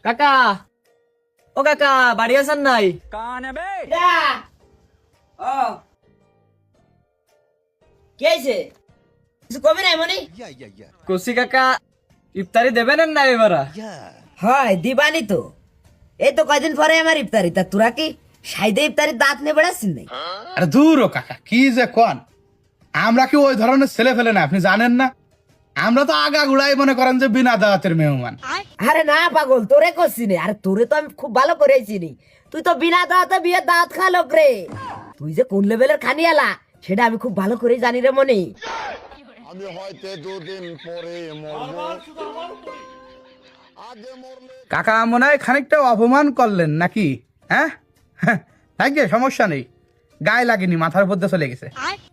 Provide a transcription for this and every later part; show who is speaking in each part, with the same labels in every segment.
Speaker 1: কাকা, ও কাকা, বাড়ি আছেন নাই? কসি কাকা, ইফতারি দেবেন না এবার?
Speaker 2: হয় দিবানি তো, এই তো কয়দিন পরে আমার ইফতারি। তা তোরা কি সাইদে ইফতারির দাঁত নিয়ে বেড়াচ্ছিস নাই?
Speaker 3: আরে দূর ও কাকা, কি যে কন, আমরা কি ওই ধরনের ছেলে ফেলে না, আপনি জানেন না? আমরা তো আগা গুড়াই মনে করেন যে বিনা দাওয়াতের মেহমান।
Speaker 2: আরে না পাগল, তোরে করছি নে। আরে তোরে তো আমি খুব ভালো করে চিনি। তুই তো বিনা দাঁতে বিয়ে দাঁত খা লোক রে। তুই যে কোন লেভেলের খানিয়ালা সেটা আমি খুব ভালো করে জানি রে মনি।
Speaker 4: আমি হয়তো দুদিন পরে মরবো।
Speaker 3: কাকা মনে হয় খানিকটা অপমান করলেন নাকি? হ্যাঁ, থাকবে, সমস্যা নেই, গায়ে লাগেনি, মাথার উপর দিয়ে চলে গেছে।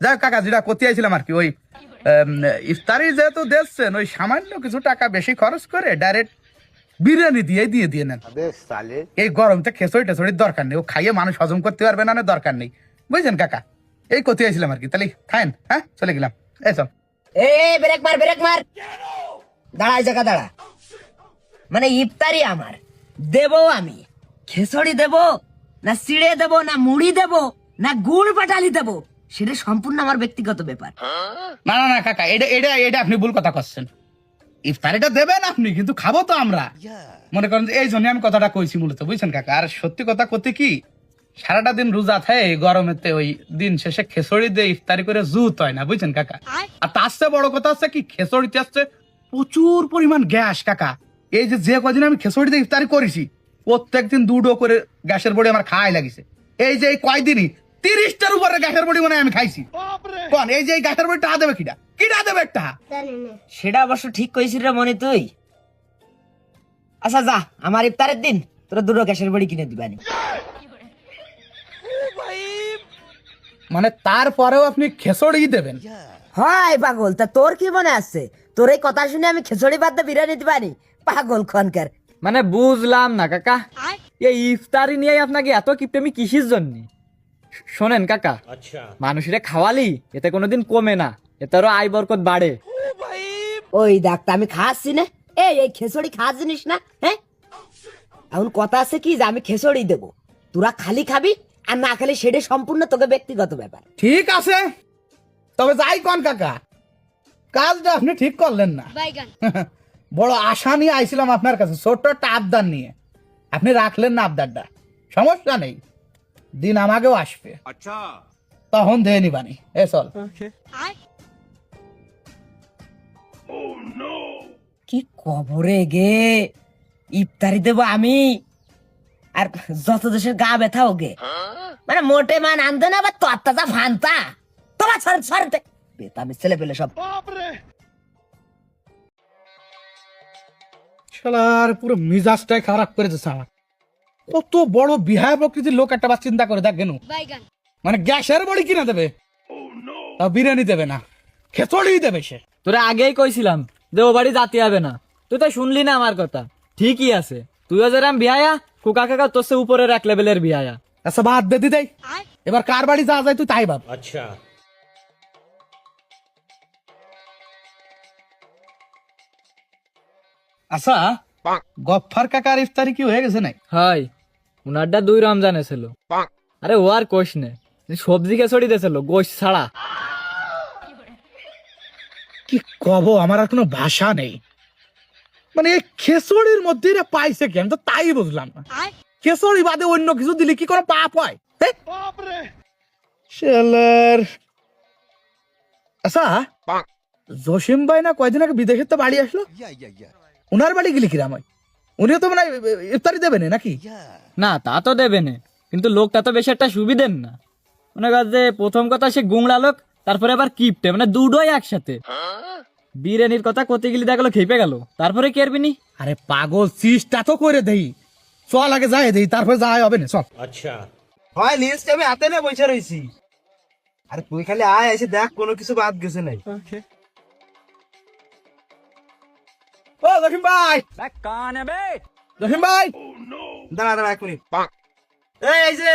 Speaker 3: যাই কাকা, যেটা করতে চাইছিলাম আর কি, ওই ইফতারি যেহেতু দিচ্ছেন, ওই সামান্য কিছু টাকা বেশি খরচ করে ডাইরেক্ট বিরিয়ানি দিয়ে নেন। এই গরমতে খেসড়ি টেসড়ির দরকার নেই, ও খাইয়ে মানুষ হজম করতে পারবে না, দরকার নেই, বুঝছেন কাকা? এই করতে চাইছিলাম আর কি। তাহলে খায়েন, হ্যাঁ, চলে গেলাম। এই চল।
Speaker 2: ব্রেক মার, ব্রেক মার, দাঁড়া, এই জায়গা দাঁড়া। মানে ইফতারি আমার দেবো, আমি খেসড়ি দেবো না সিড়ে দেবো না মুড়ি দেবো না গুড় পাটালি দেবো, সেটা সম্পূর্ণ আমার ব্যক্তিগত ব্যাপার।
Speaker 3: না না না কাকা, এটা আপনি ভুল কথা করছেন। ইফতারিটা দেবেন আপনি, কিন্তু খাবো তো আমরা। মনে করেন এই জন্য আমি কথাটা কইছি মূলত, বুঝছেন কাকা? আর সত্যি কথা করতে কি, সারাটা দিন রোজা থাকে গরমেতে, ওই দিন শেষে খেসড়ি দিয়ে ইফতারি করে জুত হয় না, বুঝছেন কাকা? আর তার চেয়ে বড় কথা হচ্ছে কি, খেসড়িতে আসছে প্রচুর পরিমাণ গ্যাস কাকা। এই যে কদিন আমি খেসড়ি দিয়ে ইফতারি করেছি, প্রত্যেকদিন দুটো করে গ্যাসের বড়ি আমার খাওয়াই লাগিছে। এই যে এই কয়দিনই 30টার উপরে গ্যাসের বড়ি মানে আমি খাইছি। কোন এই যে এই গ্যাসের বড়ি টাকা দেবে কিটা দেবে একটা?
Speaker 2: সেটা অবশ্য ঠিক কইছিস রে মনে তুই। আচ্ছা যা, আমার ইফতারের দিন তোরা দুটো গ্যাসের বড়ি কিনে দিবানি।
Speaker 3: মানে তারপরেও আপনি খেসড়ি দেবেন?
Speaker 2: হয় পাগল, তা তোর কি মনে আছে? তোর এই কথা শুনে আমি খিচুড়ি বাদ দিয়ে বিরিয়ানি দিবানি? পাগল খনকার।
Speaker 1: মানে বুঝলাম না কাকা, এই ইফতারি নিয়ে আপনাকে এত কিপটেমি কিসের জন্য? শোনেন কাকা, মানুষের খাওয়ালি এতে কোনোদিন কমে না, এতে আরো আয় বরকত বাড়ে।
Speaker 2: ওই ডাক্তার আমি খাচ্ছি না, এই খেসড়ি খাস জিনিস না? হ্যাঁ, এখন কথা আছে কি যে আমি খেসড়ি দেবো, তোরা খালি খাবি আর না খালি সেটা সম্পূর্ণ তোকে ব্যক্তিগত ব্যাপার।
Speaker 3: ঠিক আছে, তবে যাই কন কাকা, কাজটা আপনি ঠিক করলেন না। বড় আশা নিয়ে আইছিলাম আপনার কাছে, ছোট্ট একটা আবদার নিয়ে, আপনি রাখলেন না আবদারটা। সমস্যা নেই, দিন আমাকেও আসবে, তখন দিয়ে নিবানি। এ চল।
Speaker 2: কি কবরে গে ইফতারি দেবো আমি, আর যত দেশের গা ব্যথা ওগে, মানে মোটে মান আনতে না, আবার তত্তাজা ফান্তা তোমার সরতে বেতামি ছেলে পেলে সব।
Speaker 3: শালার পুরো মিজাজটাই খারাপ করে দিচ্ছে আমার। কত বড় বিহায় প্রকৃতির লোক একটা বার চিন্তা করে দেখ, কেন মানে গ্যাসের বড়ি কিনা দেবে, তাও বিরিয়ানি দেবে না, খেচড়ি দেবে সে।
Speaker 1: তোরা আগেই কইছিলাম যে ও বাড়ি জাতি হবে না, তুই তো শুনলি না আমার কথা। ঠিকই আছে, তুইও যেরাম বিহায়া, কুকা কাকা তোর সে উপরের এক লেভেলের বিহায়া।
Speaker 3: আচ্ছা বাদ দে দিদাই, এবার কার বাড়ি যাওয়া যায় তুই তাই ভাব। আচ্ছা আচ্ছা, গফফার কাকার ইফতারি কি হয়ে গেছে নাই?
Speaker 1: হয়, উনারটা 2 রমজানে ছিল। আরে ও আর কোষ নে, সবজি খেচড়ি দিয়েছিল গোশ ছাড়া।
Speaker 3: কি কব, আমার আর কোনো ভাষা নেই। মানে এই খেচড়ির মধ্যে পাইছে কি, আমি তো তাই বুঝলাম না। খেচড়ি বাদে অন্য কিছু দিলে কি কোনো পাপ হয়? শালার। আচ্ছা, জসিম ভাই না কয়দিন আগে বিদেশের তো বাড়ি আসলো, উনার বাড়ি গেলি কিরাম হয়? উনিও তো মানে ইফতারি দেবেন নাকি?
Speaker 1: না তা তো দেবে না, কিন্তু লোকটা তো বেশি একটা সুবিধের না। মনে কর যে প্রথম কথা সে গুংড়া লোক, তারপরে আবার কিপটে, মানে দুটোই একসাথে। বিরিয়ানির কথা কতে গেলি দেখলো খেপে গেল, তারপরে কি আরবিনি?
Speaker 3: আরে পাগল, চিজটা তো করে দেই, চল আগে যাই দেই, তারপরে যাই হবে না, চল।
Speaker 5: আচ্ছা হয়, লিস্ট আমি হাতে না বসে রয়েছি। আরে তুই খালি আয়, এসে দেখ কোনো কিছু বাদ গেছে নাই।
Speaker 3: ও জসিম ভাই, জসিম ভাই,
Speaker 5: দাঁড়া দাঁড়া 1 মিনিট। এই যে